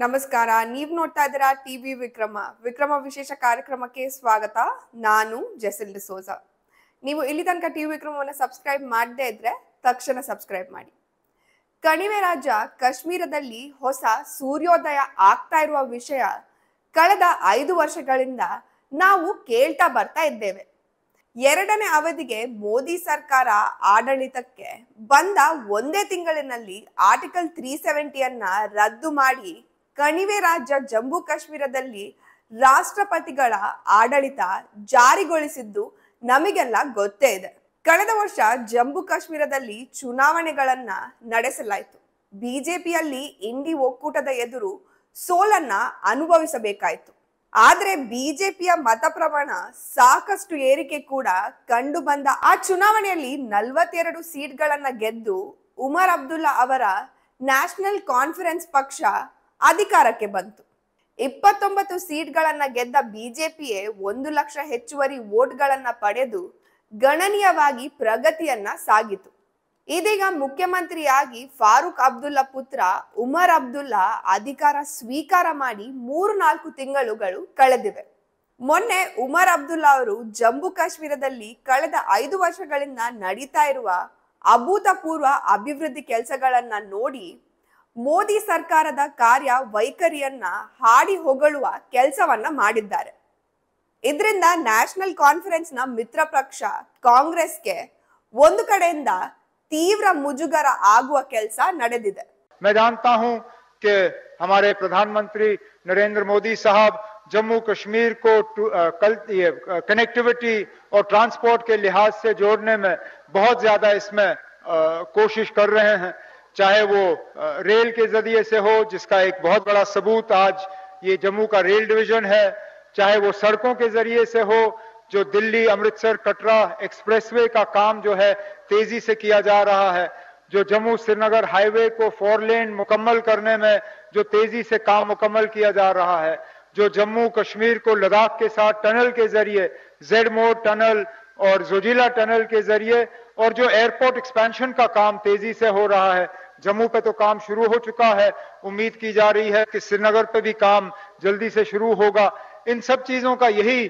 ನಮಸ್ಕಾರ. ನೀವು ನೋಡ್ತಾ ಇದ್ದೀರಾ ಟಿವಿ ವಿಕ್ರಮ ವಿಶೇಷ ಕಾರ್ಯಕ್ರಮಕ್ಕೆ ಸ್ವಾಗತ. ನಾನು ಜೆಸಿಲ್ ಡಿಸೋಜ. ನೀವು ಇಲ್ಲಿ ತನಕ ಟಿವಿ ವಿಕ್ರಮವನ್ನು ಸಬ್ಸ್ಕ್ರೈಬ್ ಮಾಡದೇ ಇದ್ರೆ ತಕ್ಷಣ ಸಬ್ಸ್ಕ್ರೈಬ್ ಮಾಡಿ. ಕಣಿವೆ ರಾಜ್ಯ ಕಾಶ್ಮೀರದಲ್ಲಿ ಹೊಸ ಸೂರ್ಯೋದಯ ಆಗ್ತಾ ಇರುವ ವಿಷಯ ಕಳೆದ 5 ವರ್ಷಗಳಿಂದ ನಾವು ಕೇಳ್ತಾ ಬರ್ತಾ ಇದ್ದೇವೆ. ಎರಡನೇ ಅವಧಿಗೆ ಮೋದಿ ಸರ್ಕಾರ ಆಡಳಿತಕ್ಕೆ ಬಂದ ಒಂದೇ ತಿಂಗಳಿನಲ್ಲಿ ಆರ್ಟಿಕಲ್ 370 ರದ್ದು ಮಾಡಿ ಕಣಿವೆ ರಾಜ್ಯ ಜಮ್ಮು ಕಾಶ್ಮೀರದಲ್ಲಿ ರಾಷ್ಟ್ರಪತಿಗಳ ಆಡಳಿತ ಜಾರಿಗೊಳಿಸಿದ್ದು ನಮಗೆಲ್ಲ ಗೊತ್ತೇ ಇದೆ. ಕಳೆದ ವರ್ಷ ಜಮ್ಮು ಕಾಶ್ಮೀರದಲ್ಲಿ ಚುನಾವಣೆಗಳನ್ನ ನಡೆಸಲಾಯಿತು. ಬಿಜೆಪಿಯಲ್ಲಿ ಇಂಡಿ ಒಕ್ಕೂಟದ ಎದುರು ಸೋಲನ್ನ ಅನುಭವಿಸಬೇಕಾಯಿತು. ಆದ್ರೆ ಬಿಜೆಪಿಯ ಮತ ಪ್ರಮಾಣ ಸಾಕಷ್ಟು ಏರಿಕೆ ಕೂಡ ಕಂಡು ಬಂದ ಆ ಚುನಾವಣೆಯಲ್ಲಿ 42 ಸೀಟ್ಗಳನ್ನ ಗೆದ್ದು ಉಮರ್ ಅಬ್ದುಲ್ಲಾ ಅವರ ನ್ಯಾಷನಲ್ ಕಾನ್ಫರೆನ್ಸ್ ಪಕ್ಷ ಅಧಿಕಾರಕ್ಕೆ ಬಂತು. 29 ಸೀಟ್ಗಳನ್ನ ಗೆದ್ದ ಬಿಜೆಪಿಯೇ 1 ಲಕ್ಷ ಹೆಚ್ಚುವರಿ ವೋಟ್ಗಳನ್ನ ಪಡೆದು ಗಣನೀಯವಾಗಿ ಪ್ರಗತಿಯನ್ನ ಸಾಗಿತು. ಇದೀಗ ಮುಖ್ಯಮಂತ್ರಿಯಾಗಿ ಫಾರೂಕ್ ಅಬ್ದುಲ್ಲಾ ಪುತ್ರ ಉಮರ್ ಅಬ್ದುಲ್ಲಾ ಅಧಿಕಾರ ಸ್ವೀಕಾರ ಮಾಡಿ 3-4 ತಿಂಗಳುಗಳು ಕಳೆದಿವೆ. ಮೊನ್ನೆ ಉಮರ್ ಅಬ್ದುಲ್ಲಾ ಅವರು ಜಮ್ಮು ಕಾಶ್ಮೀರದಲ್ಲಿ ಕಳೆದ 5 ವರ್ಷಗಳಿಂದ ನಡೀತಾ ಇರುವ ಅಭೂತಪೂರ್ವ ಅಭಿವೃದ್ಧಿ ಕೆಲಸಗಳನ್ನ ನೋಡಿ ಮೋದಿ ಸರ್ಕಾರದ ಕಾರ್ಯ ವೈಖರಿಯನ್ನ ಹಾಡಿ ಹೊಗಳುವ ಕೆಲಸವನ್ನ ಮಾಡಿದ್ದಾರೆ. ಇದರಿಂದ ನ್ಯಾಷನಲ್ ಕಾನ್ಫರೆನ್ಸ್ ನ ಮಿತ್ರ ಪಕ್ಷ ಕಾಂಗ್ರೆಸ್ಗೆ ಒಂದು ಕಡೆಯಿಂದ तीव्र मुजुगर आगुआ केल्सा ನಡೆದಿದೆ. मैं जानता हूं कि हमारे प्रधानमंत्री नरेंद्र मोदी साहब जम्मू कश्मीर को कनेक्टिविटी और ट्रांसपोर्ट के लिहाज से जोड़ने में बहुत ज्यादा इसमें कोशिश कर रहे हैं, चाहे वो रेल के जरिए से हो, जिसका एक बहुत बड़ा सबूत आज ये जम्मू का रेल डिवीजन है, चाहे वो सड़कों के जरिए से हो, जो दिल्ली अमृतसर कटरा एक्सप्रेसवे का काम जो है तेजी से किया जा रहा है, जो जम्मू श्रीनगर हाईवे को 4 लेन मुकम्मल करने में जो तेजी से काम मुकम्मल किया जा रहा है, जो जम्मू कश्मीर को लद्दाख के साथ टनल के जरिए जेडमोर टनल और जोजिला टनल के जरिए, और जो एयरपोर्ट एक्सपेंशन का काम तेजी से हो रहा है. जम्मू पे तो काम शुरू हो चुका है, उम्मीद की जा रही है कि श्रीनगर पे भी काम जल्दी से शुरू होगा. इन सब चीजों का यही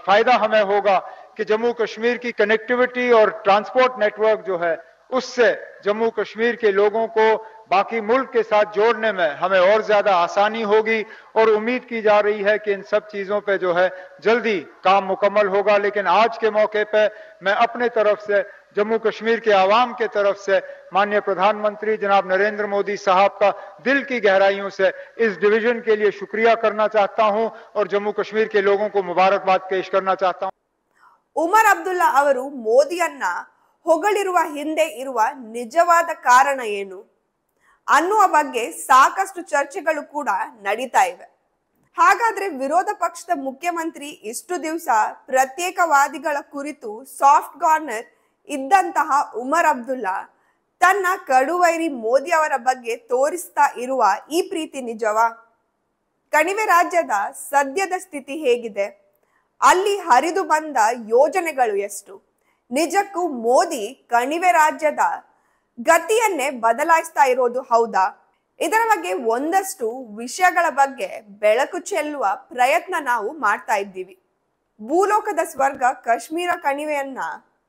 फायदा हमें होगा कि जम्मू कश्मीर की कनेक्टिविटी और ट्रांसपोर्ट नेटवर्क जो है उससे जम्मू कश्मीर के लोगों को बाकी मुल्क के साथ जोड़ने में हमें और ज्यादा आसानी होगी, और उम्मीद की जा रही है कि इन सब चीजों पे जो है जल्दी काम मुकम्मल होगा. लेकिन आज के मौके पे मैं अपने तरफ से जम्मू कश्मीर के आवाम के तरफ से माननीय प्रधानमंत्री जनाब नरेंद्र मोदी साहब का दिल की गहराइयों से इस डिवीजन के लिए शुक्रिया करना चाहता हूं और जम्मू कश्मीर के लोगों को मुबारकबाद पेश करना चाहता हूं. ಉಮರ್ ಅಬ್ದುಲ್ಲಾ ಅವರು ಮೋದಿಯನ್ನ ಹೊಗಳಿರುವ ಹಿಂದೆ ಇರುವ ನಿಜವಾದ ಕಾರಣ ಏನು ಅನ್ನುವ ಬಗ್ಗೆ ಸಾಕಷ್ಟು ಚರ್ಚೆಗಳು ಕೂಡ ನಡೀತಾ ಇವೆ. ಹಾಗಾದ್ರೆ ವಿರೋಧ ಪಕ್ಷದ ಮುಖ್ಯಮಂತ್ರಿ ಇಷ್ಟು ದಿವಸ ಪ್ರತ್ಯೇಕವಾದಿಗಳ ಕುರಿತು ಸಾಫ್ಟ್ ಕಾರ್ನರ್ ಇದ್ದಂತಹ ಉಮರ್ ಅಬ್ದುಲ್ಲಾ ತನ್ನ ಕಡುವೈರಿ ಮೋದಿ ಅವರ ಬಗ್ಗೆ ತೋರಿಸ್ತಾ ಇರುವ ಈ ಪ್ರೀತಿ ನಿಜವಾ? ಕಣಿವೆ ರಾಜ್ಯದ ಸದ್ಯದ ಸ್ಥಿತಿ ಹೇಗಿದೆ? ಅಲ್ಲಿ ಹರಿದು ಬಂದ ಯೋಜನೆಗಳು ಎಷ್ಟು? ನಿಜಕ್ಕೂ ಮೋದಿ ಕಣಿವೆ ರಾಜ್ಯದ ಗತಿಯನ್ನೇ ಬದಲಾಯಿಸ್ತಾ ಇರೋದು ಹೌದಾ? ಇದರ ಬಗ್ಗೆ ಒಂದಷ್ಟು ವಿಷಯಗಳ ಬಗ್ಗೆ ಬೆಳಕು ಚೆಲ್ಲುವ ಪ್ರಯತ್ನ ನಾವು ಮಾಡ್ತಾ ಇದ್ದೀವಿ. ಭೂಲೋಕದ ಸ್ವರ್ಗ ಕಾಶ್ಮೀರ ಕಣಿವೆಯನ್ನ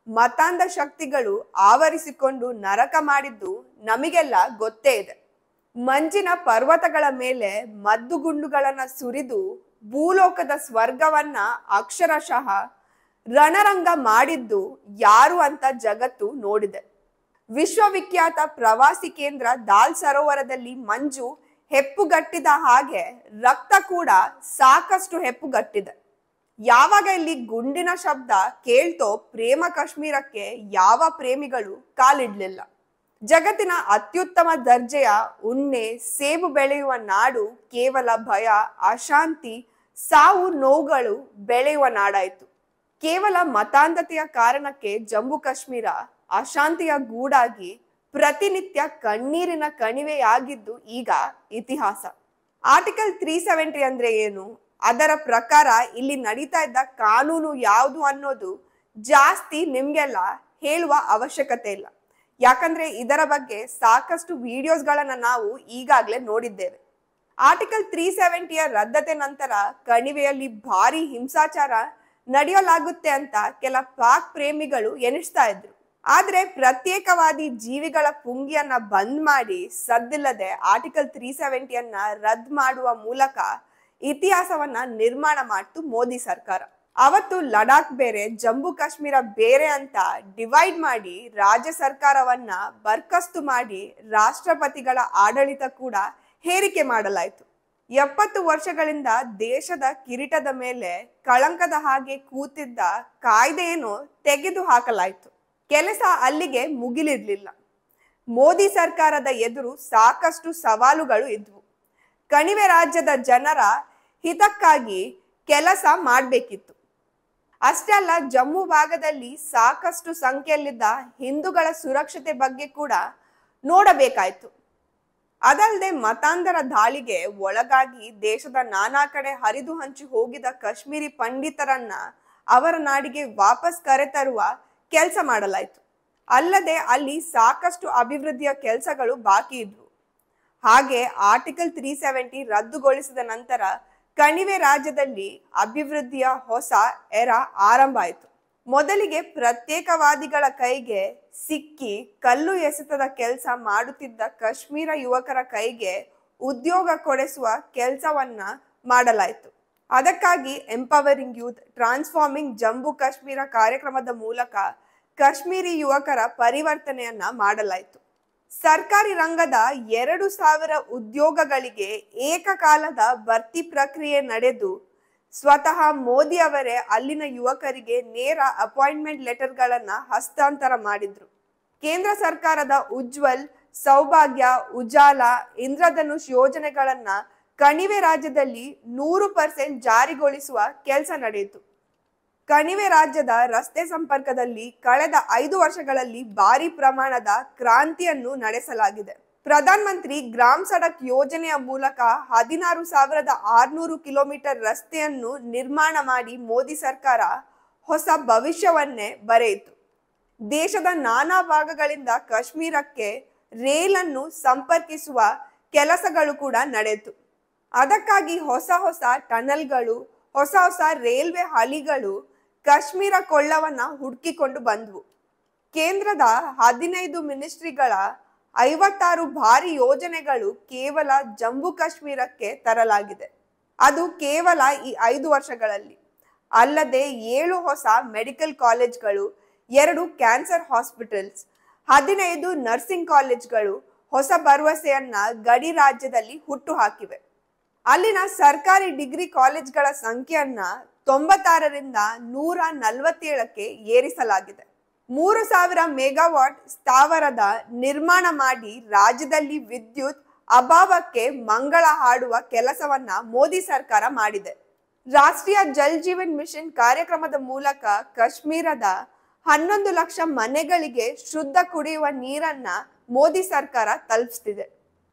ಮತಾಂಧ ಶಕ್ತಿಗಳು ಆವರಿಸಿಕೊಂಡು ನರಕ ಮಾಡಿದ್ದು ನಮಗೆಲ್ಲ ಗೊತ್ತೇ ಇದೆ. ಮಂಜಿನ ಪರ್ವತಗಳ ಮೇಲೆ ಮದ್ದುಗುಂಡುಗಳನ್ನ ಸುರಿದು ಭೂಲೋಕದ ಸ್ವರ್ಗವನ್ನ ಅಕ್ಷರಶಃ ರಣರಂಗ ಮಾಡಿದ್ದು ಯಾರು ಅಂತ ಜಗತ್ತು ನೋಡಿದೆ. ವಿಶ್ವವಿಖ್ಯಾತ ಪ್ರವಾಸಿ ಕೇಂದ್ರ ದಾಲ್ ಸರೋವರದಲ್ಲಿ ಮಂಜು ಹೆಪ್ಪುಗಟ್ಟಿದ ಹಾಗೆ ರಕ್ತ ಕೂಡ ಸಾಕಷ್ಟು ಹೆಪ್ಪುಗಟ್ಟಿದೆ. ಯಾವಾಗ ಇಲ್ಲಿ ಗುಂಡಿನ ಶಬ್ದ ಕೇಳ್ತೋ ಪ್ರೇಮ ಕಾಶ್ಮೀರಕ್ಕೆ ಯಾವ ಪ್ರೇಮಿಗಳು ಕಾಲಿಡ್ಲಿಲ್ಲ. ಜಗತ್ತಿನ ಅತ್ಯುತ್ತಮ ದರ್ಜೆಯ ಉಣ್ಣೆ ಸೇಬು ಬೆಳೆಯುವ ನಾಡು ಕೇವಲ ಭಯ, ಅಶಾಂತಿ, ಸಾವು ನೋವುಗಳು ಬೆಳೆಯುವ ನಾಡಾಯಿತು. ಕೇವಲ ಮತಾಂಧತೆಯ ಕಾರಣಕ್ಕೆ ಜಮ್ಮು ಕಾಶ್ಮೀರ ಅಶಾಂತಿಯ ಗೂಡಾಗಿ ಪ್ರತಿನಿತ್ಯ ಕಣ್ಣೀರಿನ ಕಣಿವೆಯಾಗಿದ್ದು ಈಗ ಇತಿಹಾಸ. ಆರ್ಟಿಕಲ್ 370 ಅಂದ್ರೆ ಏನು? ಅದರ ಪ್ರಕಾರ ಇಲ್ಲಿ ನಡೀತಾ ಇದ್ದ ಕಾನೂನು ಯಾವುದು ಅನ್ನೋದು ಜಾಸ್ತಿ ನಿಮ್ಗೆಲ್ಲ ಹೇಳುವ ಅವಶ್ಯಕತೆ ಇಲ್ಲ. ಯಾಕಂದ್ರೆ ಇದರ ಬಗ್ಗೆ ಸಾಕಷ್ಟು ವಿಡಿಯೋಸ್ಗಳನ್ನ ನಾವು ಈಗಾಗಲೇ ನೋಡಿದ್ದೇವೆ. ಆರ್ಟಿಕಲ್ 370ಯ ರದ್ದತೆ ನಂತರ ಕಣಿವೆಯಲ್ಲಿ ಭಾರಿ ಹಿಂಸಾಚಾರ ನಡೆಯಲಾಗುತ್ತೆ ಅಂತ ಕೆಲ ಪಾಕ್ ಪ್ರೇಮಿಗಳು ಎನಿಸ್ತಾ ಇದ್ರು. ಆದ್ರೆ ಪ್ರತ್ಯೇಕವಾದಿ ಜೀವಿಗಳ ಪುಂಗಿಯನ್ನ ಬಂದ್ ಮಾಡಿ ಸದ್ದಿಲ್ಲದೆ ಆರ್ಟಿಕಲ್ 370ಯನ್ನ ರದ್ದು ಮಾಡುವ ಮೂಲಕ ಇತಿಹಾಸವನ್ನ ನಿರ್ಮಾಣ ಮಾಡ್ತು ಮೋದಿ ಸರ್ಕಾರ. ಅವತ್ತು ಲಡಾಖ್ ಬೇರೆ, ಜಮ್ಮು ಕಾಶ್ಮೀರ ಬೇರೆ ಅಂತ ಡಿವೈಡ್ ಮಾಡಿ ರಾಜ್ಯ ಸರ್ಕಾರವನ್ನ ಬರ್ಖಾಸ್ತು ಮಾಡಿ ರಾಷ್ಟ್ರಪತಿಗಳ ಆಡಳಿತ ಕೂಡ ಹೇರಿಕೆ ಮಾಡಲಾಯಿತು. 70 ವರ್ಷಗಳಿಂದ ದೇಶದ ಕಿರೀಟದ ಮೇಲೆ ಕಳಂಕದ ಹಾಗೆ ಕೂತಿದ್ದ ಕಾಯ್ದೆಯನ್ನು ತೆಗೆದು ಹಾಕಲಾಯಿತು. ಕೆಲಸ ಅಲ್ಲಿಗೆ ಮುಗಿಲಿರ್ಲಿಲ್ಲ. ಮೋದಿ ಸರ್ಕಾರದ ಎದುರು ಸಾಕಷ್ಟು ಸವಾಲುಗಳು ಇದ್ವು. ಕಣಿವೆ ರಾಜ್ಯದ ಜನರ ಹಿತಕ್ಕಾಗಿ ಕೆಲಸ ಮಾಡಬೇಕಿತ್ತು. ಅಷ್ಟೇ ಅಲ್ಲ, ಜಮ್ಮು ಭಾಗದಲ್ಲಿ ಸಾಕಷ್ಟು ಸಂಖ್ಯೆಯಲ್ಲಿದ್ದ ಹಿಂದೂಗಳ ಸುರಕ್ಷತೆ ಬಗ್ಗೆ ಕೂಡ ನೋಡಬೇಕಾಯ್ತು. ಅದಲ್ಲದೆ ಮತಾಂಧರ ದಾಳಿಗೆ ಒಳಗಾಗಿ ದೇಶದ ನಾನಾ ಕಡೆ ಹರಿದು ಹಂಚಿ ಹೋಗಿದ ಕಾಶ್ಮೀರಿ ಪಂಡಿತರನ್ನ ಅವರ ನಾಡಿಗೆ ವಾಪಸ್ ಕರೆತರುವ ಕೆಲಸ ಮಾಡಲಾಯಿತು. ಅಲ್ಲದೆ ಅಲ್ಲಿ ಸಾಕಷ್ಟು ಅಭಿವೃದ್ಧಿಯ ಕೆಲಸಗಳು ಬಾಕಿ ಇದ್ವು. ಹಾಗೆ ಆರ್ಟಿಕಲ್ 370 ರದ್ದುಗೊಳಿಸಿದ ನಂತರ ಕಣಿವೆ ರಾಜ್ಯದಲ್ಲಿ ಅಭಿವೃದ್ಧಿಯ ಹೊಸ ಎರ ಆರಂಭ ಆಯಿತು. ಮೊದಲಿಗೆ ಪ್ರತ್ಯೇಕವಾದಿಗಳ ಕೈಗೆ ಸಿಕ್ಕಿ ಕಲ್ಲು ಎಸೆತದ ಕೆಲಸ ಮಾಡುತ್ತಿದ್ದ ಕಾಶ್ಮೀರ ಯುವಕರ ಕೈಗೆ ಉದ್ಯೋಗ ಕೊಡಿಸುವ ಕೆಲಸವನ್ನ ಮಾಡಲಾಯಿತು. ಅದಕ್ಕಾಗಿ empowering youth transforming Jammu Kashmir ಕಾರ್ಯಕ್ರಮದ ಮೂಲಕ ಕಾಶ್ಮೀರಿ ಯುವಕರ ಪರಿವರ್ತನೆಯನ್ನ ಮಾಡಲಾಯಿತು. ಸರ್ಕಾರಿ ರಂಗದ 2000 ಉದ್ಯೋಗಗಳಿಗೆ ಏಕಕಾಲದ ಭರ್ತಿ ಪ್ರಕ್ರಿಯೆ ನಡೆದು ಸ್ವತಃ ಮೋದಿ ಅವರೇ ಅಲ್ಲಿನ ಯುವಕರಿಗೆ ನೇರ ಅಪಾಯಿಂಟ್ಮೆಂಟ್ ಲೆಟರ್ಗಳನ್ನ ಹಸ್ತಾಂತರ ಮಾಡಿದ್ರು. ಕೇಂದ್ರ ಸರ್ಕಾರದ ಉಜ್ವಲ್, ಸೌಭಾಗ್ಯ, ಉಜಾಲ, ಇಂದ್ರಧನುಷ್ ಯೋಜನೆಗಳನ್ನ ಕಣಿವೆ ರಾಜ್ಯದಲ್ಲಿ 100% ಜಾರಿಗೊಳಿಸುವ ಕೆಲಸ ನಡೆಯಿತು. ಕಣಿವೆ ರಾಜ್ಯದ ರಸ್ತೆ ಸಂಪರ್ಕದಲ್ಲಿ ಕಳೆದ 5 ವರ್ಷಗಳಲ್ಲಿ ಭಾರಿ ಪ್ರಮಾಣದ ಕ್ರಾಂತಿಯನ್ನು ನಡೆಸಲಾಗಿದೆ. ಪ್ರಧಾನ ಮಂತ್ರಿ ಗ್ರಾಮ್ ಸಡಕ್ ಯೋಜನೆಯ ಮೂಲಕ 16,600 ಕಿಲೋಮೀಟರ್ ರಸ್ತೆಯನ್ನು ನಿರ್ಮಾಣ ಮಾಡಿ ಮೋದಿ ಸರ್ಕಾರ ಹೊಸ ಭವಿಷ್ಯವನ್ನೇ ಬರೆಯಿತು. ದೇಶದ ನಾನಾ ಭಾಗಗಳಿಂದ ಕಾಶ್ಮೀರಕ್ಕೆ ರೇಲನ್ನು ಸಂಪರ್ಕಿಸುವ ಕೆಲಸಗಳು ಕೂಡ ನಡೆಯಿತು. ಅದಕ್ಕಾಗಿ ಹೊಸ ಹೊಸ ಟನಲ್ಗಳು, ಹೊಸ ಹೊಸ ರೈಲ್ವೆ ಹಳಿಗಳು ಕಾಶ್ಮೀರ ಕೊಳ್ಳವನ್ನ ಹುಡುಕಿಕೊಂಡು ಬಂದ್ವು. ಕೇಂದ್ರದ 15 ಮಿನಿಸ್ಟ್ರಿಗಳ 56 ಭಾರಿ ಯೋಜನೆಗಳು ಕೇವಲ ಜಮ್ಮು ಕಾಶ್ಮೀರಕ್ಕೆ ತರಲಾಗಿದೆ. ಅದು ಕೇವಲ ಈ 5 ವರ್ಷಗಳಲ್ಲಿ. ಅಲ್ಲದೆ 7 ಹೊಸ ಮೆಡಿಕಲ್ ಕಾಲೇಜ್ಗಳು, 2 ಕ್ಯಾನ್ಸರ್ ಹಾಸ್ಪಿಟಲ್ಸ್, 15 ನರ್ಸಿಂಗ್ ಕಾಲೇಜ್ಗಳು ಹೊಸ ಭರವಸೆಯನ್ನ ಗಡಿ ರಾಜ್ಯದಲ್ಲಿ ಹುಟ್ಟು ಹಾಕಿವೆ. ಅಲ್ಲಿನ ಸರ್ಕಾರಿ ಡಿಗ್ರಿ ಕಾಲೇಜ್ಗಳ ಸಂಖ್ಯೆಯನ್ನ 96ರಿಂದ 147ಕ್ಕೆ ಏರಿಸಲಾಗಿದೆ. 3000 ಮೆಗಾವಾಟ್ ಸ್ಥಾವರದ ನಿರ್ಮಾಣ ಮಾಡಿ ರಾಜ್ಯದಲ್ಲಿ ವಿದ್ಯುತ್ ಅಭಾವಕ್ಕೆ ಮಂಗಳ ಹಾಡುವ ಕೆಲಸವನ್ನ ಮೋದಿ ಸರ್ಕಾರ ಮಾಡಿದೆ. ರಾಷ್ಟ್ರೀಯ ಜಲ್ ಜೀವನ್ ಮಿಷನ್ ಕಾರ್ಯಕ್ರಮದ ಮೂಲಕ ಕಾಶ್ಮೀರದ 11 ಲಕ್ಷ ಮನೆಗಳಿಗೆ ಶುದ್ಧ ಕುಡಿಯುವ ನೀರನ್ನ ಮೋದಿ ಸರ್ಕಾರ ತಲುಪಿಸ್ತಿದೆ.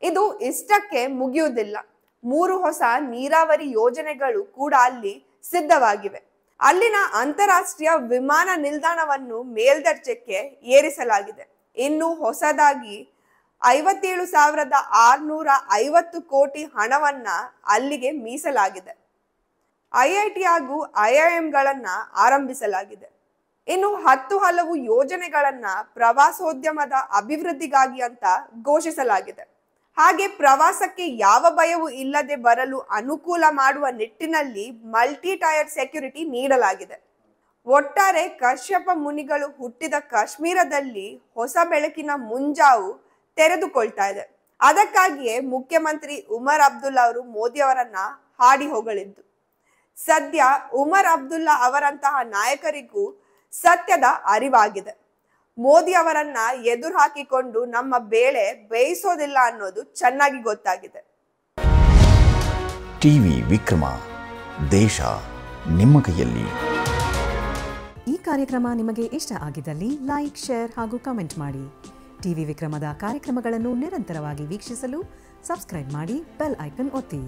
ಇದು ಇಷ್ಟಕ್ಕೆ ಮುಗಿಯುವುದಿಲ್ಲ. 3 ಹೊಸ ನೀರಾವರಿ ಯೋಜನೆಗಳು ಕೂಡ ಅಲ್ಲಿ ಸಿದ್ಧವಾಗಿವೆ. ಅಲ್ಲಿನ ಅಂತಾರಾಷ್ಟ್ರೀಯ ವಿಮಾನ ನಿಲ್ದಾಣವನ್ನು ಮೇಲ್ದರ್ಜೆಗೆ ಏರಿಸಲಾಗಿದೆ. ಇನ್ನು ಹೊಸದಾಗಿ 57,650 ಕೋಟಿ ಹಣವನ್ನ ಅಲ್ಲಿಗೆ ಮೀಸಲಾಗಿದೆ. IIT ಹಾಗೂ IIMಗಳನ್ನ ಆರಂಭಿಸಲಾಗಿದೆ. ಇನ್ನು 10 ಹಲವು ಯೋಜನೆಗಳನ್ನ ಪ್ರವಾಸೋದ್ಯಮದ ಅಭಿವೃದ್ಧಿಗಾಗಿ ಅಂತ ಘೋಷಿಸಲಾಗಿದೆ. ಹಾಗೆ ಪ್ರವಾಸಕ್ಕೆ ಯಾವ ಭಯವೂ ಇಲ್ಲದೆ ಬರಲು ಅನುಕೂಲ ಮಾಡುವ ನಿಟ್ಟಿನಲ್ಲಿ ಮಲ್ಟಿ ಟೈರ್ ಸೆಕ್ಯೂರಿಟಿ ನೀಡಲಾಗಿದೆ. ಒಟ್ಟಾರೆ ಕಶ್ಯಪ ಮುನಿಗಳು ಹುಟ್ಟಿದ ಕಾಶ್ಮೀರದಲ್ಲಿ ಹೊಸ ಬೆಳಕಿನ ಮುಂಜಾವು ತೆರೆದುಕೊಳ್ತಾ ಇದೆ. ಅದಕ್ಕಾಗಿಯೇ ಮುಖ್ಯಮಂತ್ರಿ ಉಮರ್ ಅಬ್ದುಲ್ಲಾ ಅವರು ಮೋದಿ ಅವರನ್ನ ಹಾಡಿ ಹೊಗಳಿದ್ದು. ಸದ್ಯ ಉಮರ್ ಅಬ್ದುಲ್ಲಾ ಅವರಂತಹ ನಾಯಕರಿಗೂ ಸತ್ಯದ ಅರಿವಾಗಿದೆ. ಮೋದಿ ಅವರನ್ನ ಎದುರು ಹಾಕಿಕೊಂಡು ನಮ್ಮ ಬೇಳೆ ಬೇಯಿಸೋದಿಲ್ಲ ಅನ್ನೋದು ಚೆನ್ನಾಗಿ ಗೊತ್ತಾಗಿದೆ. ಟಿವಿ ವಿಕ್ರಮ, ದೇಶ ನಿಮ್ಮ ಕೈಯಲ್ಲಿ. ಈ ಕಾರ್ಯಕ್ರಮ ನಿಮಗೆ ಇಷ್ಟ ಆಗಿದ್ದಲ್ಲಿ ಲೈಕ್, ಶೇರ್ ಹಾಗೂ ಕಮೆಂಟ್ ಮಾಡಿ. ಟಿವಿ ವಿಕ್ರಮದ ಕಾರ್ಯಕ್ರಮಗಳನ್ನು ನಿರಂತರವಾಗಿ ವೀಕ್ಷಿಸಲು ಸಬ್ಸ್ಕ್ರೈಬ್ ಮಾಡಿ, ಬೆಲ್ ಐಕನ್ ಒತ್ತಿ.